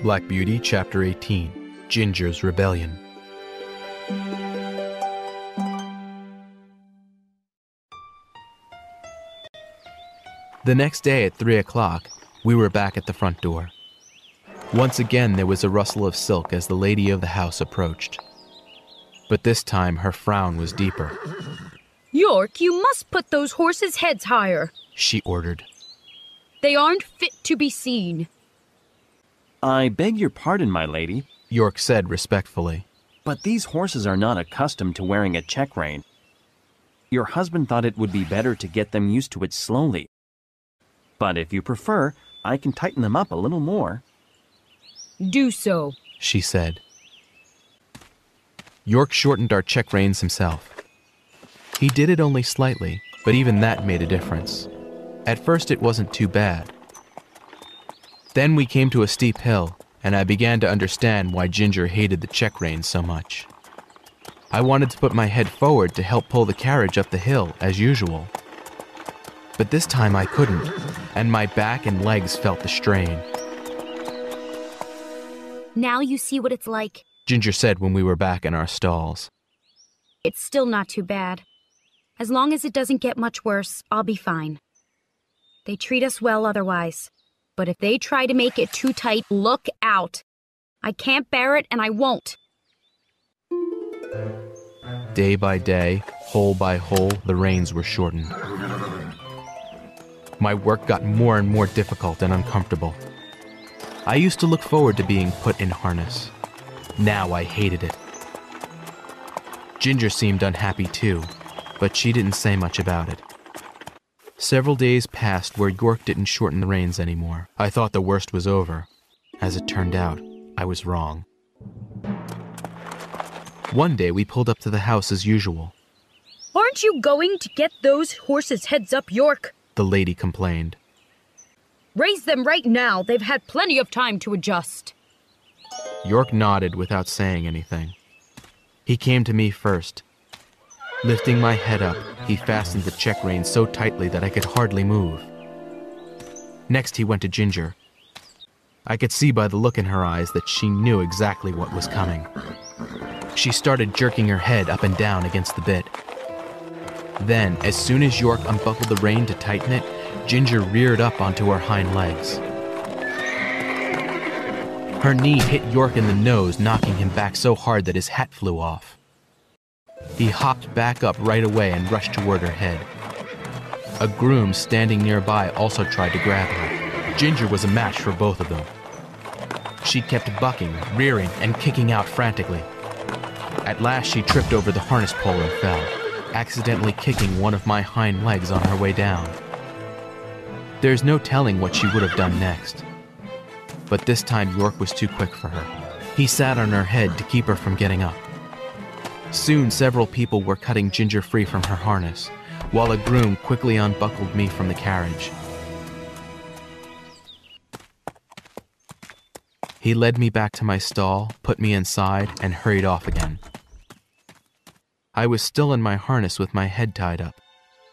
Black Beauty, Chapter 18, Ginger's Rebellion. The next day at 3 o'clock, we were back at the front door. Once again, there was a rustle of silk as the lady of the house approached. But this time, her frown was deeper. York, you must put those horses' heads higher, she ordered. They aren't fit to be seen. I beg your pardon, my lady, York said respectfully. but these horses are not accustomed to wearing a check rein. Your husband thought it would be better to get them used to it slowly. But if you prefer, I can tighten them up a little more. Do so, she said. York shortened our check reins himself. He did it only slightly, but even that made a difference. At first it wasn't too bad. Then we came to a steep hill, and I began to understand why Ginger hated the check reins so much. I wanted to put my head forward to help pull the carriage up the hill, as usual. But this time I couldn't, and my back and legs felt the strain. Now you see what it's like. Ginger said when we were back in our stalls. It's still not too bad. As long as it doesn't get much worse, I'll be fine. They treat us well otherwise. But if they try to make it too tight, look out. I can't bear it and I won't. Day by day, hole by hole, the reins were shortened. My work got more and more difficult and uncomfortable. I used to look forward to being put in harness. Now I hated it. Ginger seemed unhappy too, but she didn't say much about it. Several days passed where York didn't shorten the reins anymore. I thought the worst was over. As it turned out, I was wrong. One day we pulled up to the house as usual. Aren't you going to get those horses' heads up, York? The lady complained. Raise them right now. They've had plenty of time to adjust. York nodded without saying anything. He came to me first. Lifting my head up, he fastened the check rein so tightly that I could hardly move. Next, he went to Ginger. I could see by the look in her eyes that she knew exactly what was coming. She started jerking her head up and down against the bit. Then, as soon as York unbuckled the rein to tighten it, Ginger reared up onto her hind legs. Her knee hit York in the nose, knocking him back so hard that his hat flew off. He hopped back up right away and rushed toward her head. A groom standing nearby also tried to grab her. Ginger was a match for both of them. She kept bucking, rearing, and kicking out frantically. At last she tripped over the harness pole and fell, accidentally kicking one of my hind legs on her way down. There's no telling what she would have done next. But this time York was too quick for her. He sat on her head to keep her from getting up. Soon several people were cutting Ginger free from her harness, while a groom quickly unbuckled me from the carriage. He led me back to my stall, put me inside, and hurried off again. I was still in my harness with my head tied up.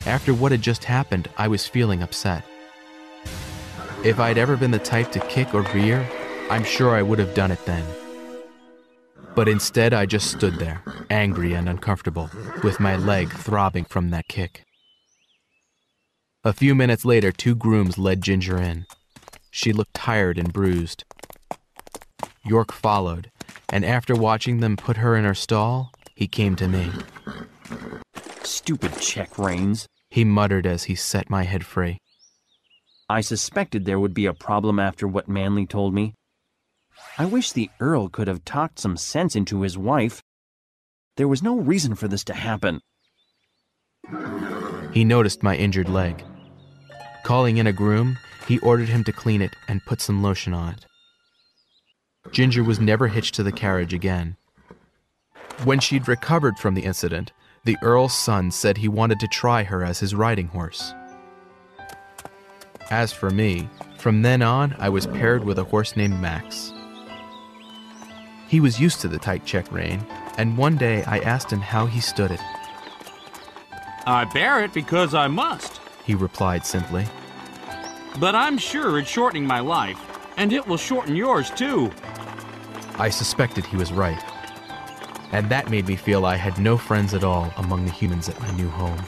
After what had just happened, I was feeling upset. If I'd ever been the type to kick or rear, I'm sure I would have done it then. But instead, I just stood there, angry and uncomfortable, with my leg throbbing from that kick. A few minutes later, 2 grooms led Ginger in. She looked tired and bruised. York followed, and after watching them put her in her stall, he came to me. Stupid check reins, he muttered as he set my head free. I suspected there would be a problem after what Manley told me. I wish the Earl could have talked some sense into his wife. There was no reason for this to happen. He noticed my injured leg. Calling in a groom, he ordered him to clean it and put some lotion on it. Ginger was never hitched to the carriage again. When she'd recovered from the incident, the Earl's son said he wanted to try her as his riding horse. As for me, from then on, I was paired with a horse named Max. He was used to the tight check rein, and one day I asked him how he stood it. I bear it because I must, he replied simply. but I'm sure it's shortening my life. And it will shorten yours, too. I suspected he was right. And that made me feel I had no friends at all among the humans at my new home.